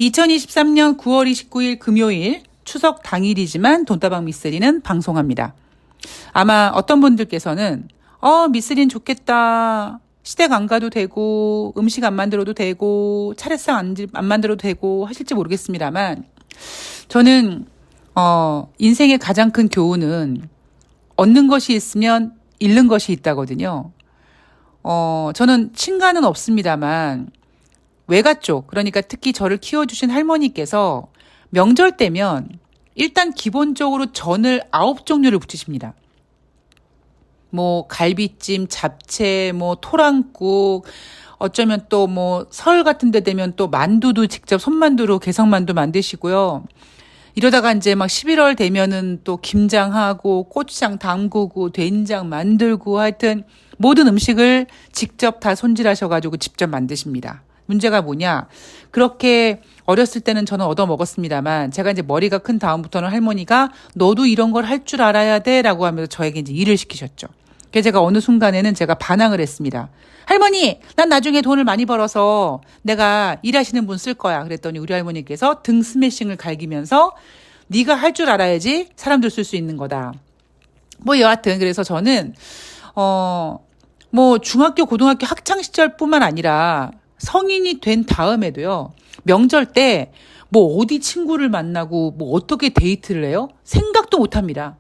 2023년 9월 29일 금요일 추석 당일이지만 돈다방 미쓰리는 방송합니다. 아마 어떤 분들께서는 미쓰리는 좋겠다. 시댁 안 가도 되고 음식 안 만들어도 되고 차례상 안 만들어도 되고 하실지 모르겠습니다만 저는 인생의 가장 큰 교훈은 얻는 것이 있으면 잃는 것이 있다거든요. 저는 친가는 없습니다만 외가 쪽, 그러니까 특히 저를 키워주신 할머니께서 명절 때면 일단 기본적으로 전을 9종류를 부치십니다. 뭐 갈비찜, 잡채, 뭐 토랑국, 어쩌면 또 뭐 설 같은 데 되면 또 만두도 직접 손만두로 개성만두 만드시고요. 이러다가 이제 막 11월 되면은 또 김장하고 고추장 담그고 된장 만들고 하여튼 모든 음식을 직접 다 손질하셔가지고 직접 만드십니다. 문제가 뭐냐? 그렇게 어렸을 때는 저는 얻어 먹었습니다만 제가 이제 머리가 큰 다음부터는 할머니가 너도 이런 걸 할 줄 알아야 돼 라고 하면서 저에게 이제 일을 시키셨죠. 그래서 제가 어느 순간에는 제가 반항을 했습니다. 할머니, 난 나중에 돈을 많이 벌어서 내가 일하시는 분 쓸 거야. 그랬더니 우리 할머니께서 등 스매싱을 갈기면서 네가 할 줄 알아야지 사람들 쓸 수 있는 거다. 뭐 여하튼 그래서 저는 뭐 중학교, 고등학교 학창 시절뿐만 아니라 성인이 된 다음에도요. 명절 때 뭐 어디 친구를 만나고 뭐 어떻게 데이트를 해요? 생각도 못 합니다.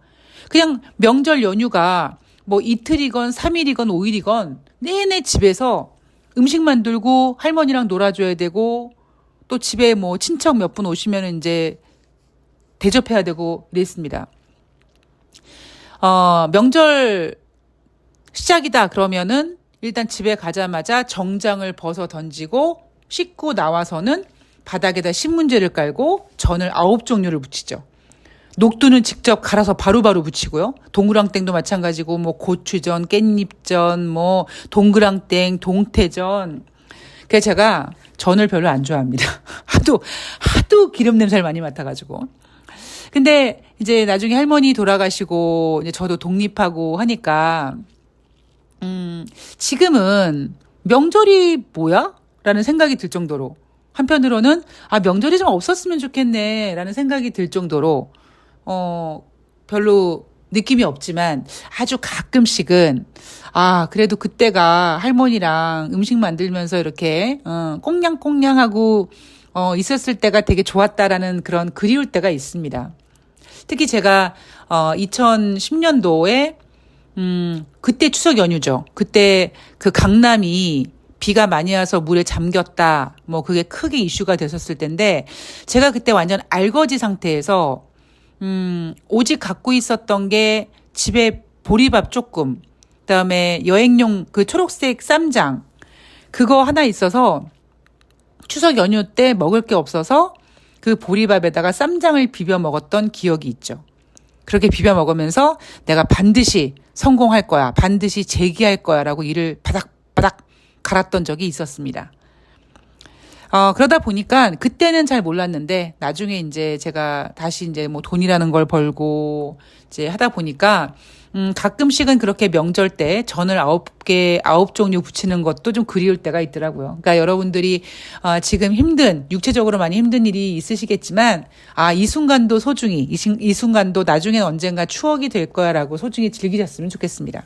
그냥 명절 연휴가 뭐 이틀이건 3일이건 5일이건 내내 집에서 음식 만들고 할머니랑 놀아줘야 되고 또 집에 뭐 친척 몇 분 오시면 이제 대접해야 되고 이랬습니다. 명절 시작이다 그러면은 일단 집에 가자마자 정장을 벗어 던지고 씻고 나와서는 바닥에다 신문지를 깔고 전을 9종류를 부치죠. 녹두는 직접 갈아서 바로바로 부치고요. 동그랑땡도 마찬가지고 뭐 고추전, 깻잎전, 뭐 동그랑땡, 동태전. 그래서 제가 전을 별로 안 좋아합니다. 하도 기름 냄새를 많이 맡아가지고. 근데 이제 나중에 할머니 돌아가시고 이제 저도 독립하고 하니까 지금은 명절이 뭐야? 라는 생각이 들 정도로 한편으로는 명절이 좀 없었으면 좋겠네 라는 생각이 들 정도로 별로 느낌이 없지만 아주 가끔씩은 그래도 그때가 할머니랑 음식 만들면서 이렇게 꽁냥꽁냥하고 있었을 때가 되게 좋았다라는 그런 그리울 때가 있습니다. 특히 제가 2010년도에 그때 추석 연휴죠. 그때 그 강남이 비가 많이 와서 물에 잠겼다. 뭐 그게 크게 이슈가 됐었을 텐데 제가 그때 완전 알거지 상태에서 오직 갖고 있었던 게 집에 보리밥 조금, 그다음에 여행용 그 초록색 쌈장 그거 하나 있어서 추석 연휴 때 먹을 게 없어서 그 보리밥에다가 쌈장을 비벼 먹었던 기억이 있죠. 그렇게 비벼 먹으면서 내가 반드시 성공할 거야. 반드시 재기할 거야. 라고 이를 바닥바닥 갈았던 적이 있었습니다. 그러다 보니까 그때는 잘 몰랐는데 나중에 이제 제가 다시 이제 뭐 돈이라는 걸 벌고 이제 하다 보니까 가끔씩은 그렇게 명절 때 전을 9종류 부치는 것도 좀 그리울 때가 있더라고요. 그러니까 여러분들이 지금 육체적으로 많이 힘든 일이 있으시겠지만 이 순간도 소중히 이 순간도 나중엔 언젠가 추억이 될 거야라고 소중히 즐기셨으면 좋겠습니다.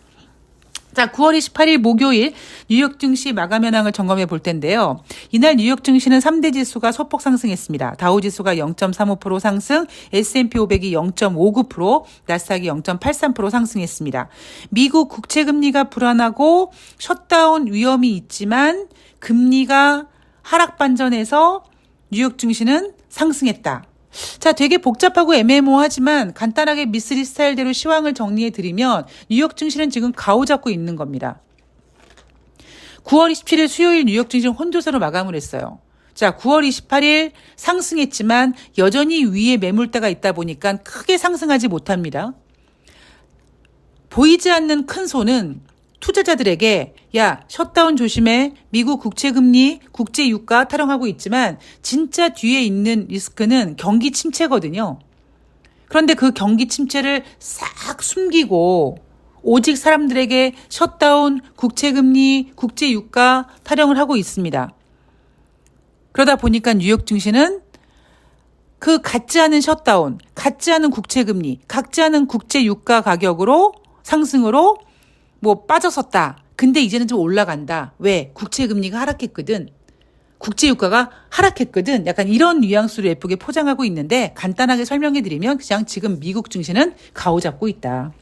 자, 9월 28일 목요일 뉴욕 증시 마감 현황을 점검해 볼 텐데요. 이날 뉴욕 증시는 3대 지수가 소폭 상승했습니다. 다우 지수가 0.35% 상승, S&P 500이 0.59%, 나스닥이 0.83% 상승했습니다. 미국 국채 금리가 불안하고 셧다운 위험이 있지만 금리가 하락 반전해서 뉴욕 증시는 상승했다. 자, 되게 복잡하고 애매모호하지만 간단하게 미쓰리 스타일대로 시황을 정리해드리면 뉴욕 증시는 지금 가오잡고 있는 겁니다. 9월 27일 수요일 뉴욕 증시는 혼조세로 마감을 했어요. 자, 9월 28일 상승했지만 여전히 위에 매물대가 있다 보니까 크게 상승하지 못합니다. 보이지 않는 큰 손은 투자자들에게 셧다운 조심해. 미국 국채금리, 국제유가 타령하고 있지만 진짜 뒤에 있는 리스크는 경기 침체거든요. 그런데 그 경기 침체를 싹 숨기고 오직 사람들에게 셧다운, 국채금리, 국제유가 타령을 하고 있습니다. 그러다 보니까 뉴욕 증시는 그 같지 않은 셧다운, 같지 않은 국채금리, 같지 않은 국제 유가 가격으로 상승으로 뭐 빠졌었다. 근데 이제는 좀 올라간다. 왜? 국채금리가 하락했거든. 국제유가가 하락했거든. 약간 이런 뉘앙스로 예쁘게 포장하고 있는데 간단하게 설명해 드리면 그냥 지금 미국 증시는 가오잡고 있다.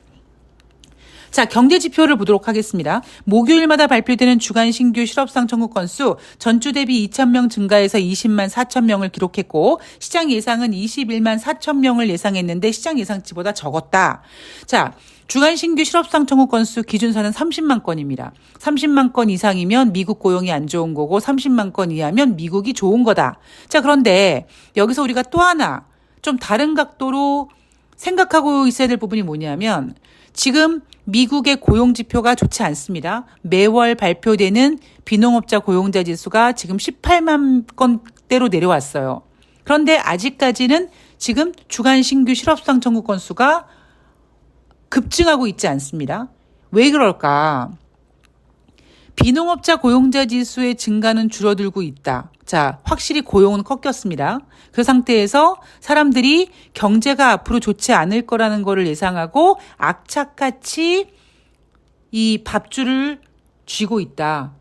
자, 경제 지표를 보도록 하겠습니다. 목요일마다 발표되는 주간 신규 실업상 청구 건수 전주 대비 2,000명 증가해서 20만 4천 명을 기록했고 시장 예상은 21만 4천 명을 예상했는데 시장 예상치보다 적었다. 자, 주간 신규 실업상 청구 건수 기준선은 30만 건입니다. 30만 건 이상이면 미국 고용이 안 좋은 거고 30만 건 이하면 미국이 좋은 거다. 자, 그런데 여기서 우리가 또 하나 좀 다른 각도로 생각하고 있어야 될 부분이 뭐냐면 지금 미국의 고용 지표가 좋지 않습니다. 매월 발표되는 비농업자 고용자 지수가 지금 18만 건대로 내려왔어요. 그런데 아직까지는 지금 주간 신규 실업상 청구 건수가 급증하고 있지 않습니다. 왜 그럴까? 비농업자 고용자 지수의 증가는 줄어들고 있다. 자, 확실히 고용은 꺾였습니다. 그 상태에서 사람들이 경제가 앞으로 좋지 않을 거라는 거를 예상하고 악착같이 이 밥줄을 쥐고 있다.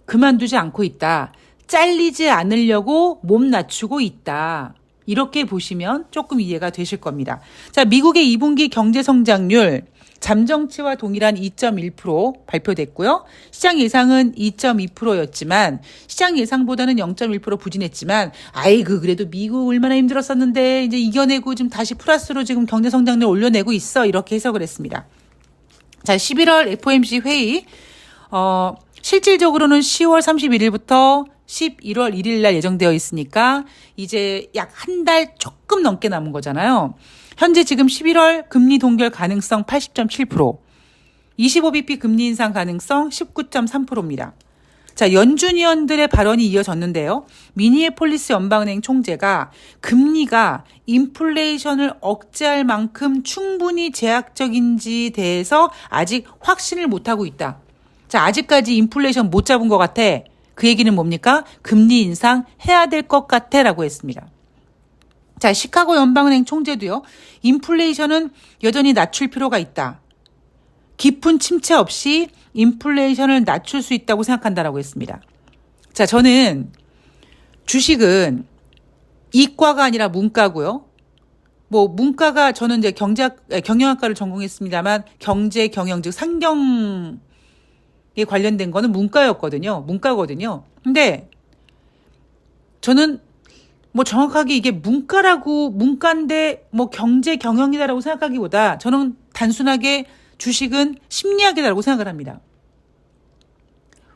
그만두지 않고 있다. 잘리지 않으려고 몸 낮추고 있다. 이렇게 보시면 조금 이해가 되실 겁니다. 자, 미국의 2분기 경제 성장률 잠정치와 동일한 2.1% 발표됐고요. 시장 예상은 2.2%였지만 시장 예상보다는 0.1% 부진했지만 그래도 미국 얼마나 힘들었었는데 이제 이겨내고 지금 다시 플러스로 지금 경제 성장률 올려내고 있어. 이렇게 해석을 했습니다. 자, 11월 FOMC 회의 실질적으로는 10월 31일부터 11월 1일 날 예정되어 있으니까 이제 약 한 달 조금 넘게 남은 거잖아요. 현재 지금 11월 금리 동결 가능성 80.7%, 25bp 금리 인상 가능성 19.3%입니다. 자, 연준 위원들의 발언이 이어졌는데요. 미니애폴리스 연방은행 총재가 금리가 인플레이션을 억제할 만큼 충분히 제약적인지에 대해서 아직 확신을 못하고 있다. 자, 아직까지 인플레이션 못 잡은 것 같아. 그 얘기는 뭡니까? 금리 인상 해야 될 것 같아 라고 했습니다. 자, 시카고 연방은행 총재도요. 인플레이션은 여전히 낮출 필요가 있다. 깊은 침체 없이 인플레이션을 낮출 수 있다고 생각한다라고 했습니다. 자, 저는 주식은 이과가 아니라 문과고요. 뭐 문과가 저는 이제 경영학과를 전공했습니다만 경제 경영 즉 상경에 관련된 거는 문과거든요. 근데 저는 뭐 정확하게 이게 문과인데 뭐 경제 경영이다라고 생각하기보다 저는 단순하게 주식은 심리학이다라고 생각을 합니다.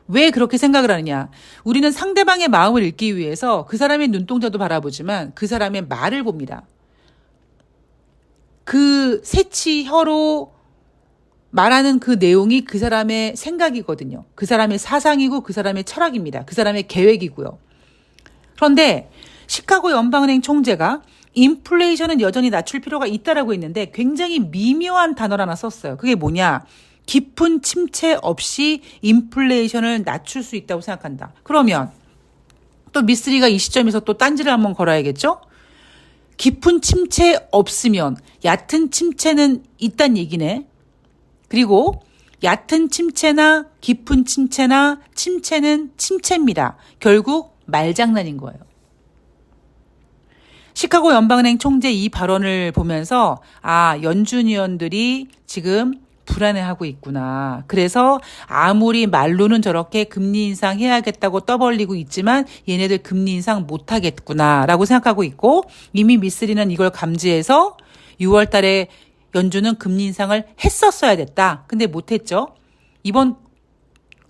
왜 그렇게 생각을 하느냐? 우리는 상대방의 마음을 읽기 위해서 그 사람의 눈동자도 바라보지만 그 사람의 말을 봅니다. 그 새치혀로 말하는 그 내용이 그 사람의 생각이거든요. 그 사람의 사상이고 그 사람의 철학입니다. 그 사람의 계획이고요. 그런데 시카고 연방은행 총재가 인플레이션은 여전히 낮출 필요가 있다라고 했는데 굉장히 미묘한 단어를 하나 썼어요. 그게 뭐냐? 깊은 침체 없이 인플레이션을 낮출 수 있다고 생각한다. 그러면 또 미쓰리가 이 시점에서 또 딴지를 한번 걸어야겠죠? 깊은 침체 없으면 얕은 침체는 있단 얘기네. 그리고 얕은 침체나 깊은 침체나 침체는 침체입니다. 결국 말장난인 거예요. 시카고 연방은행 총재 이 발언을 보면서 연준 위원들이 지금 불안해하고 있구나. 그래서 아무리 말로는 저렇게 금리 인상 해야겠다고 떠벌리고 있지만 얘네들 금리 인상 못하겠구나라고 생각하고 있고 이미 미쓰리는 이걸 감지해서 6월 달에 연준은 금리 인상을 했었어야 됐다. 근데 못했죠. 이번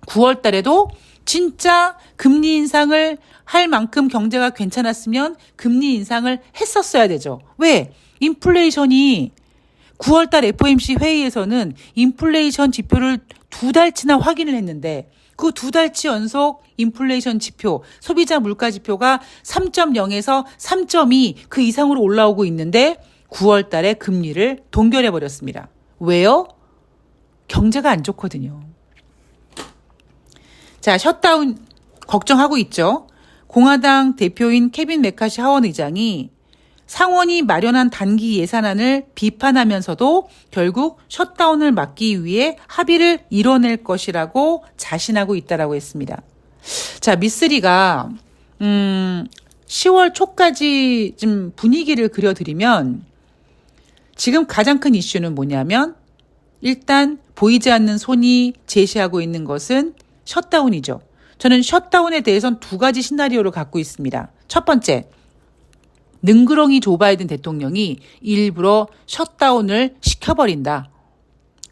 9월 달에도 진짜 금리 인상을 할 만큼 경제가 괜찮았으면 금리 인상을 했었어야 되죠. 왜? 인플레이션이 9월달 FOMC 회의에서는 인플레이션 지표를 2달치나 확인을 했는데 그 2달치 연속 인플레이션 지표, 소비자 물가 지표가 3.0에서 3.2 그 이상으로 올라오고 있는데 9월달에 금리를 동결해버렸습니다. 왜요? 경제가 안 좋거든요. 자, 셧다운 걱정하고 있죠. 공화당 대표인 케빈 메카시 하원 의장이 상원이 마련한 단기 예산안을 비판하면서도 결국 셧다운을 막기 위해 합의를 이뤄낼 것이라고 자신하고 있다라고 했습니다. 자, 미쓰리가 10월 초까지 좀 분위기를 그려드리면 지금 가장 큰 이슈는 뭐냐면 일단 보이지 않는 손이 제시하고 있는 것은 셧다운이죠. 저는 셧다운에 대해서는 두 가지 시나리오를 갖고 있습니다. 첫 번째, 능그렁이 조 바이든 대통령이 일부러 셧다운을 시켜버린다.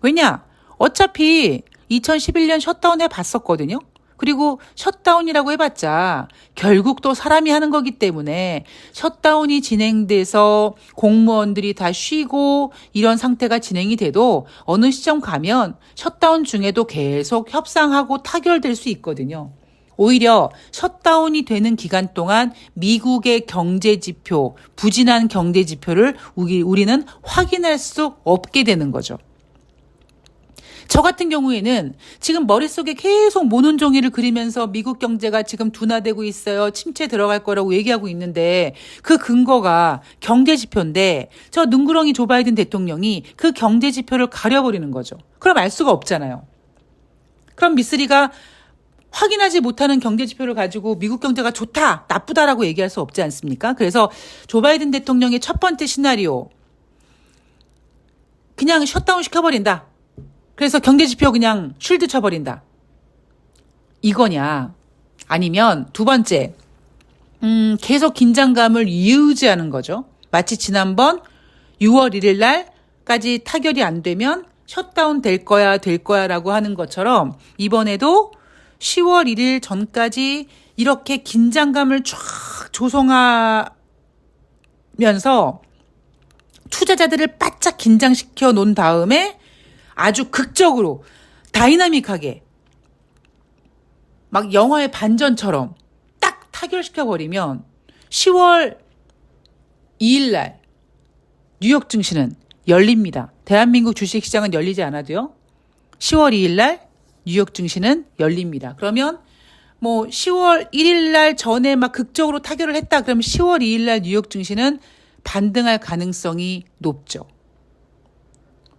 왜냐? 어차피 2011년 셧다운 해봤었거든요. 그리고 셧다운이라고 해봤자 결국 또 사람이 하는 거기 때문에 셧다운이 진행돼서 공무원들이 다 쉬고 이런 상태가 진행이 돼도 어느 시점 가면 셧다운 중에도 계속 협상하고 타결될 수 있거든요. 오히려 셧다운이 되는 기간 동안 미국의 경제 지표, 부진한 경제 지표를 우리는 확인할 수 없게 되는 거죠. 저 같은 경우에는 지금 머릿속에 계속 모는 종이를 그리면서 미국 경제가 지금 둔화되고 있어요. 침체 들어갈 거라고 얘기하고 있는데 그 근거가 경제 지표인데 저 능구렁이 조 바이든 대통령이 그 경제 지표를 가려버리는 거죠. 그럼 알 수가 없잖아요. 그럼 미쓰리가 확인하지 못하는 경제 지표를 가지고 미국 경제가 좋다, 나쁘다라고 얘기할 수 없지 않습니까? 그래서 조 바이든 대통령의 첫 번째 시나리오, 그냥 셧다운 시켜버린다. 그래서 경제지표 그냥 쉴드 쳐버린다. 이거냐. 아니면 두 번째, 계속 긴장감을 유지하는 거죠. 마치 지난번 6월 1일 날까지 타결이 안 되면 셧다운 될 거야 라고 하는 것처럼 이번에도 10월 1일 전까지 이렇게 긴장감을 쫙 조성하면서 투자자들을 바짝 긴장시켜 놓은 다음에 아주 극적으로 다이나믹하게 막 영화의 반전처럼 딱 타결시켜버리면 10월 2일 날 뉴욕 증시는 열립니다. 대한민국 주식시장은 열리지 않아도요. 10월 2일 날 뉴욕 증시는 열립니다. 그러면 뭐 10월 1일 날 전에 막 극적으로 타결을 했다. 그러면 10월 2일 날 뉴욕 증시는 반등할 가능성이 높죠.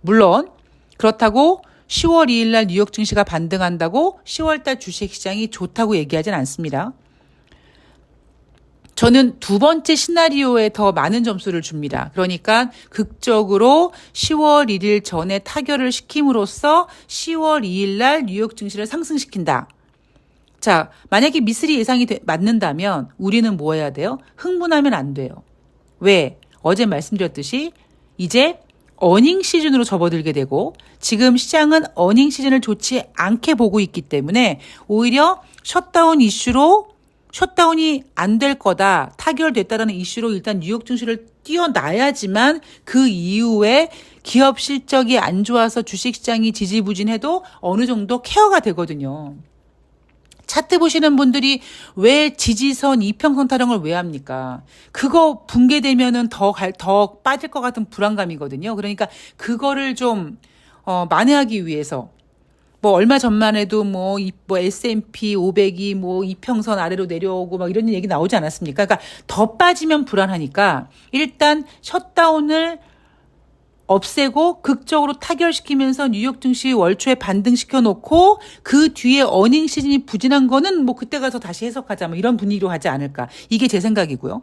물론 그렇다고 10월 2일 날 뉴욕 증시가 반등한다고 10월 달 주식시장이 좋다고 얘기하진 않습니다. 저는 두 번째 시나리오에 더 많은 점수를 줍니다. 그러니까 극적으로 10월 1일 전에 타결을 시킴으로써 10월 2일 날 뉴욕 증시를 상승시킨다. 자, 만약에 미쓰리 예상이 맞는다면 우리는 뭐 해야 돼요? 흥분하면 안 돼요. 왜? 어제 말씀드렸듯이 이제 어닝 시즌으로 접어들게 되고 지금 시장은 어닝 시즌을 좋지 않게 보고 있기 때문에 오히려 셧다운이 안 될 거다, 타결됐다라는 이슈로 일단 뉴욕 증시를 띄워놔야지만 그 이후에 기업 실적이 안 좋아서 주식시장이 지지부진해도 어느 정도 케어가 되거든요. 차트 보시는 분들이 왜 지지선 이평선 타령을 왜 합니까? 그거 붕괴되면은 더 빠질 것 같은 불안감이거든요. 그러니까 그거를 좀 만회하기 위해서 뭐 얼마 전만 해도 뭐 S&P 500이 뭐 이평선 아래로 내려오고 막 이런 얘기 나오지 않았습니까? 그러니까 더 빠지면 불안하니까 일단 셧다운을 없애고 극적으로 타결시키면서 뉴욕 증시 월초에 반등시켜 놓고 그 뒤에 어닝 시즌이 부진한 거는 뭐 그때 가서 다시 해석하자 뭐 이런 분위기로 하지 않을까. 이게 제 생각이고요.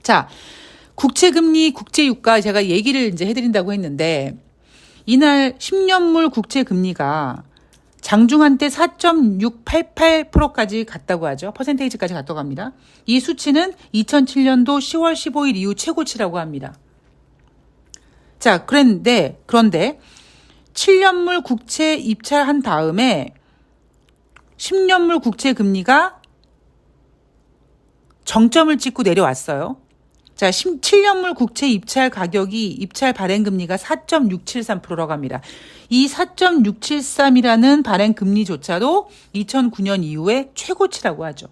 자, 국채금리, 국채유가 제가 얘기를 이제 해드린다고 했는데 이날 10년물 국채금리가 장중한 때 4.688%까지 갔다고 하죠. 퍼센테이지까지 갔다고 합니다. 이 수치는 2007년도 10월 15일 이후 최고치라고 합니다. 자, 그런데 7년물 국채 입찰한 다음에 10년물 국채 금리가 정점을 찍고 내려왔어요. 자, 7년물 국채 입찰 가격이 입찰 발행 금리가 4.673%라고 합니다. 이 4.673이라는 발행 금리조차도 2009년 이후에 최고치라고 하죠.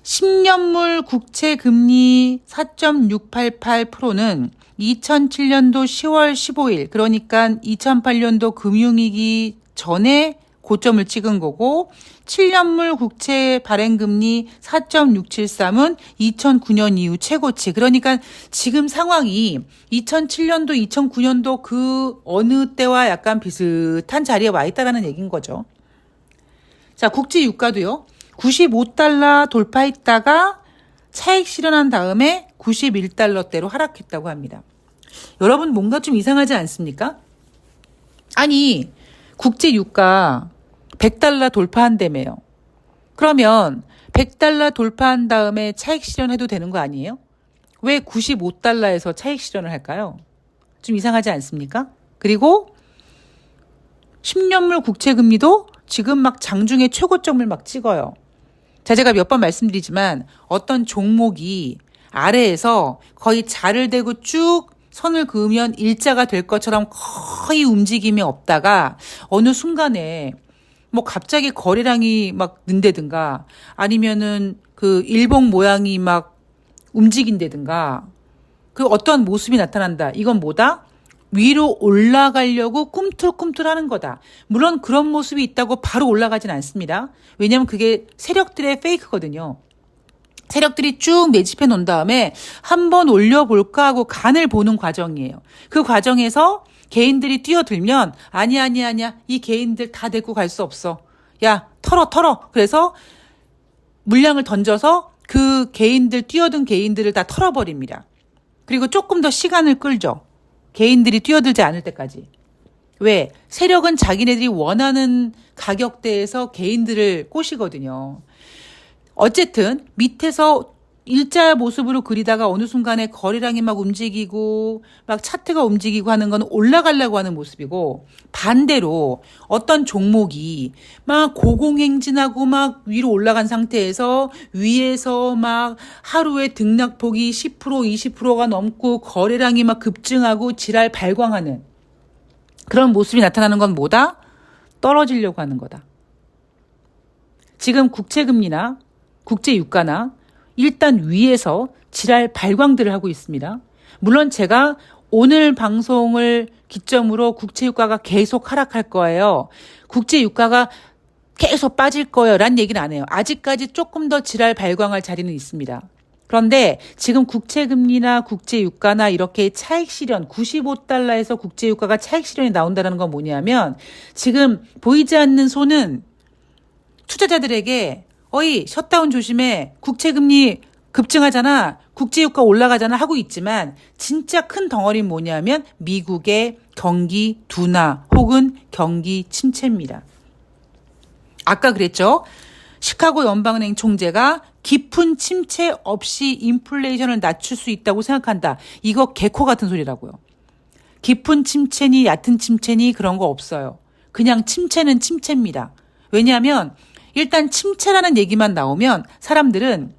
10년물 국채 금리 4.688%는 2007년도 10월 15일, 그러니까 2008년도 금융위기 전에 고점을 찍은 거고 7년물 국채 발행금리 4.673은 2009년 이후 최고치. 그러니까 지금 상황이 2007년도, 2009년도 그 어느 때와 약간 비슷한 자리에 와 있다는 얘기인 거죠. 자, 국제 유가도요. 95달러 돌파했다가 차익 실현한 다음에 91달러대로 하락했다고 합니다. 여러분 뭔가 좀 이상하지 않습니까? 아니 국제 유가 100달러 돌파한다며요. 그러면 100달러 돌파한 다음에 차익 실현해도 되는 거 아니에요? 왜 95달러에서 차익 실현을 할까요? 좀 이상하지 않습니까? 그리고 10년물 국채 금리도 지금 막 장중에 최고점을 막 찍어요. 자, 제가 몇 번 말씀드리지만 어떤 종목이 아래에서 거의 자를 대고 쭉 선을 그으면 일자가 될 것처럼 거의 움직임이 없다가 어느 순간에 뭐 갑자기 거래량이 막 는다든가 아니면은 그 일봉 모양이 막 움직인다든가 그 어떠한 모습이 나타난다. 이건 뭐다? 위로 올라가려고 꿈틀꿈틀하는 거다. 물론 그런 모습이 있다고 바로 올라가진 않습니다. 왜냐하면 그게 세력들의 페이크거든요. 세력들이 쭉 매집해 놓은 다음에 한번 올려볼까 하고 간을 보는 과정이에요. 그 과정에서 개인들이 뛰어들면 아니야. 이 개인들 다 데리고 갈 수 없어. 야, 털어. 그래서 물량을 던져서 그 개인들, 뛰어든 개인들을 다 털어버립니다. 그리고 조금 더 시간을 끌죠. 개인들이 뛰어들지 않을 때까지. 왜? 세력은 자기네들이 원하는 가격대에서 개인들을 꼬시거든요. 어쨌든 밑에서 일자 모습으로 그리다가 어느 순간에 거래량이 막 움직이고 막 차트가 움직이고 하는 건 올라가려고 하는 모습이고 반대로 어떤 종목이 막 고공행진하고 막 위로 올라간 상태에서 위에서 막 하루에 등락폭이 10% 20%가 넘고 거래량이 막 급증하고 지랄 발광하는 그런 모습이 나타나는 건 뭐다? 떨어지려고 하는 거다. 지금 국채금리나 국제유가나 일단 위에서 지랄 발광들을 하고 있습니다. 물론 제가 오늘 방송을 기점으로 국제유가가 계속 하락할 거예요. 국제유가가 계속 빠질 거예요. 라는 얘기는 안 해요. 아직까지 조금 더 지랄 발광할 자리는 있습니다. 그런데 지금 국채금리나 국제유가나 이렇게 차익 실현 95달러에서 국제유가가 차익 실현이 나온다는 건 뭐냐면 지금 보이지 않는 손은 투자자들에게 어이 셧다운 조심해 국채금리 급증하잖아 국제유가 올라가잖아 하고 있지만 진짜 큰 덩어리는 뭐냐면 미국의 경기 둔화 혹은 경기 침체입니다. 아까 그랬죠. 시카고 연방은행 총재가 깊은 침체 없이 인플레이션을 낮출 수 있다고 생각한다. 이거 개코 같은 소리라고요. 깊은 침체니 얕은 침체니 그런 거 없어요. 그냥 침체는 침체입니다. 왜냐하면 일단 침체라는 얘기만 나오면 사람들은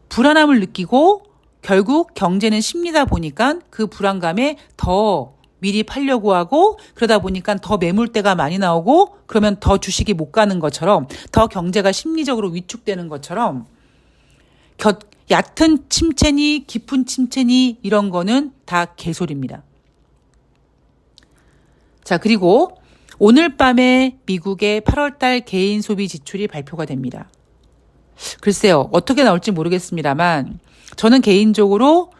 불안함을 느끼고 결국 경제는 심리다 보니까 그 불안감에 더 미리 팔려고 하고 그러다 보니까 더 매물대가 많이 나오고 그러면 더 주식이 못 가는 것처럼 더 경제가 심리적으로 위축되는 것처럼 얕은 침체니 깊은 침체니 이런 거는 다 개소리입니다. 자, 그리고 오늘 밤에 미국의 8월달 개인 소비 지출이 발표가 됩니다. 글쎄요. 어떻게 나올지 모르겠습니다만 저는 개인적으로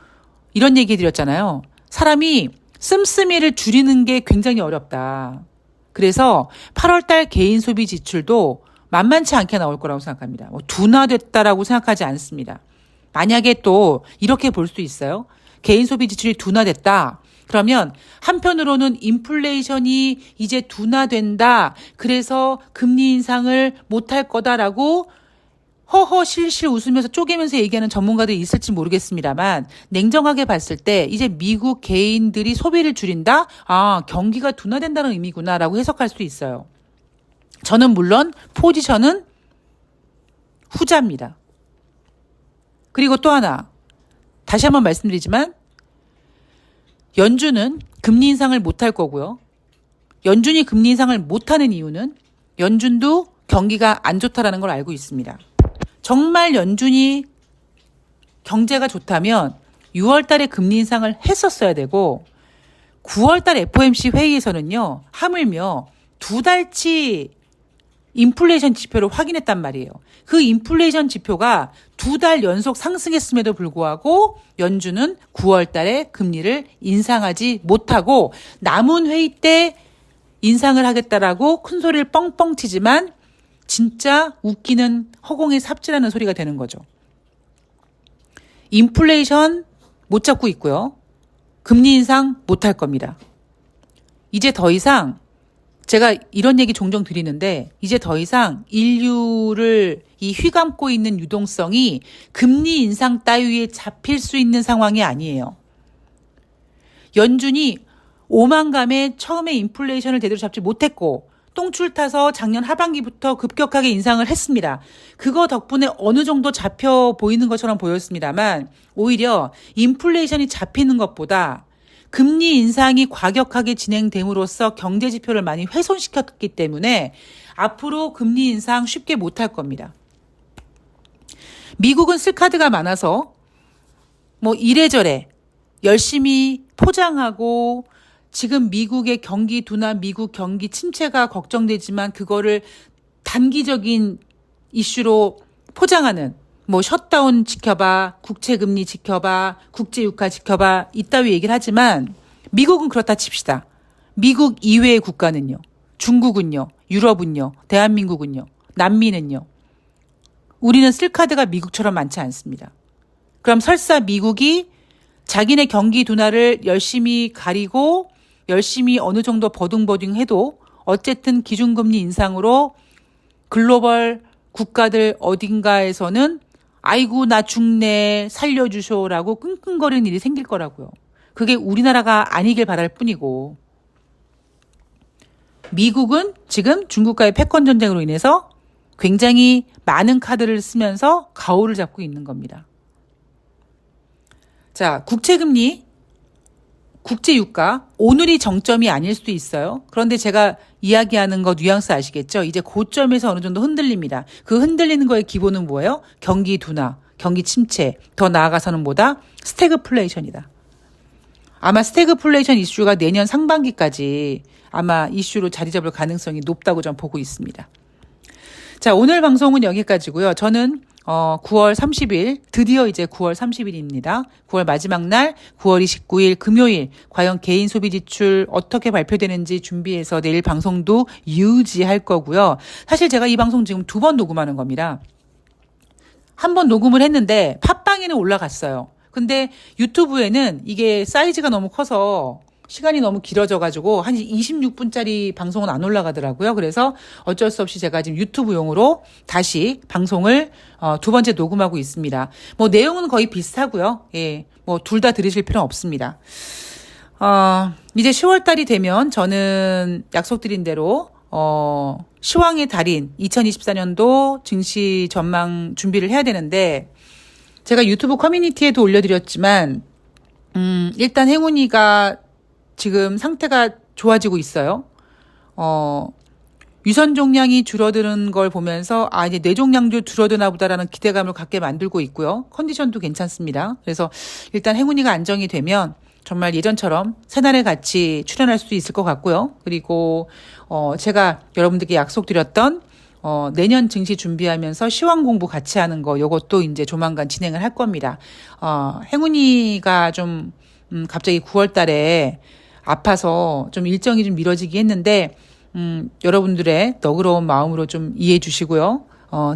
이런 얘기 드렸잖아요. 사람이 씀씀이를 줄이는 게 굉장히 어렵다. 그래서 8월달 개인 소비 지출도 만만치 않게 나올 거라고 생각합니다. 둔화됐다라고 생각하지 않습니다. 만약에 또 이렇게 볼 수 있어요. 개인 소비 지출이 둔화됐다. 그러면 한편으로는 인플레이션이 이제 둔화된다. 그래서 금리 인상을 못할 거다라고 허허 실실 웃으면서 쪼개면서 얘기하는 전문가들이 있을지 모르겠습니다만 냉정하게 봤을 때 이제 미국 개인들이 소비를 줄인다? 아, 경기가 둔화된다는 의미구나라고 해석할 수 있어요. 저는 물론 포지션은 후자입니다. 그리고 또 하나 다시 한번 말씀드리지만 연준은 금리 인상을 못할 거고요. 연준이 금리 인상을 못하는 이유는 연준도 경기가 안 좋다라는 걸 알고 있습니다. 정말 연준이 경제가 좋다면 6월 달에 금리 인상을 했었어야 되고 9월 달 FOMC 회의에서는요. 하물며 2달치 인플레이션 지표를 확인했단 말이에요. 그 인플레이션 지표가 2달 연속 상승했음에도 불구하고 연준은 9월 달에 금리를 인상하지 못하고 남은 회의 때 인상을 하겠다라고 큰 소리를 뻥뻥 치지만 진짜 웃기는 허공에 삽질하는 소리가 되는 거죠. 인플레이션 못 잡고 있고요. 금리 인상 못할 겁니다. 이제 더 이상 제가 이런 얘기 종종 드리는데 이제 더 이상 인류를 이 휘감고 있는 유동성이 금리 인상 따위에 잡힐 수 있는 상황이 아니에요. 연준이 오만감에 처음에 인플레이션을 제대로 잡지 못했고 똥줄 타서 작년 하반기부터 급격하게 인상을 했습니다. 그거 덕분에 어느 정도 잡혀 보이는 것처럼 보였습니다만 오히려 인플레이션이 잡히는 것보다 금리 인상이 과격하게 진행됨으로써 경제 지표를 많이 훼손시켰기 때문에 앞으로 금리 인상 쉽게 못할 겁니다. 미국은 쓸 카드가 많아서 뭐 이래저래 열심히 포장하고 지금 미국의 경기 둔화, 미국 경기 침체가 걱정되지만 그거를 단기적인 이슈로 포장하는 뭐 셧다운 지켜봐, 국채금리 지켜봐, 국제유가 지켜봐 이따위 얘기를 하지만 미국은 그렇다 칩시다. 미국 이외의 국가는요. 중국은요. 유럽은요. 대한민국은요. 남미는요. 우리는 쓸 카드가 미국처럼 많지 않습니다. 그럼 설사 미국이 자기네 경기 둔화를 열심히 가리고 열심히 어느 정도 버둥버둥해도 어쨌든 기준금리 인상으로 글로벌 국가들 어딘가에서는 아이고 나 죽네 살려주쇼라고 끙끙거리는 일이 생길 거라고요. 그게 우리나라가 아니길 바랄 뿐이고 미국은 지금 중국과의 패권 전쟁으로 인해서 굉장히 많은 카드를 쓰면서 가오를 잡고 있는 겁니다. 자, 국채금리, 국제유가 오늘이 정점이 아닐 수도 있어요. 그런데 제가 이야기하는 거 뉘앙스 아시겠죠? 이제 고점에서 어느 정도 흔들립니다. 그 흔들리는 거의 기본은 뭐예요? 경기 둔화, 경기 침체, 더 나아가서는 뭐다? 스태그플레이션이다. 아마 스태그플레이션 이슈가 내년 상반기까지 아마 이슈로 자리 잡을 가능성이 높다고 전 보고 있습니다. 자, 오늘 방송은 여기까지고요. 저는 9월 30일, 드디어 이제 9월 30일입니다. 9월 마지막 날, 9월 29일 금요일, 과연 개인 소비 지출 어떻게 발표되는지 준비해서 내일 방송도 유지할 거고요. 사실 제가 이 방송 지금 2번 녹음하는 겁니다. 한 번 녹음을 했는데 팟빵에는 올라갔어요. 근데 유튜브에는 이게 사이즈가 너무 커서 시간이 너무 길어져가지고 한 26분짜리 방송은 안 올라가더라고요. 그래서 어쩔 수 없이 제가 지금 유튜브용으로 다시 방송을 2번째 녹음하고 있습니다. 뭐 내용은 거의 비슷하고요. 예, 뭐 둘 다 들으실 필요는 없습니다. 이제 10월 달이 되면 저는 약속드린 대로 시황의 달인 2024년도 증시 전망 준비를 해야 되는데 제가 유튜브 커뮤니티에도 올려드렸지만 일단 행운이가 지금 상태가 좋아지고 있어요. 유선 종량이 줄어드는 걸 보면서 이제 뇌종량도 줄어드나 보다라는 기대감을 갖게 만들고 있고요. 컨디션도 괜찮습니다. 그래서 일단 행운이가 안정이 되면 정말 예전처럼 새날에 같이 출연할 수도 있을 것 같고요. 그리고 제가 여러분들께 약속드렸던 내년 증시 준비하면서 시황 공부 같이 하는 거 요것도 이제 조만간 진행을 할 겁니다. 행운이가 좀 갑자기 9월 달에 아파서 좀 일정이 좀 미뤄지긴 했는데 여러분들의 너그러운 마음으로 좀 이해해 주시고요.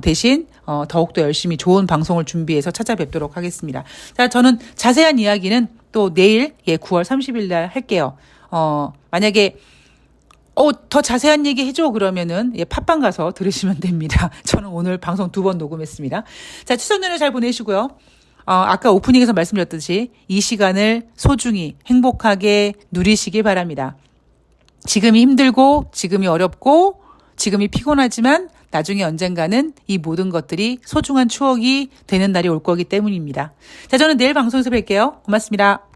대신 더욱더 열심히 좋은 방송을 준비해서 찾아뵙도록 하겠습니다. 자, 저는 자세한 이야기는 또 내일 9월 30일 날 할게요. 만약에 더 자세한 얘기 해줘 그러면은 팟빵 가서 들으시면 됩니다. 저는 오늘 방송 2번 녹음했습니다. 자, 추석 연휴 잘 보내시고요. 아까 오프닝에서 말씀드렸듯이 이 시간을 소중히 행복하게 누리시기 바랍니다. 지금이 힘들고 지금이 어렵고 지금이 피곤하지만 나중에 언젠가는 이 모든 것들이 소중한 추억이 되는 날이 올 거기 때문입니다. 자, 저는 내일 방송에서 뵐게요. 고맙습니다.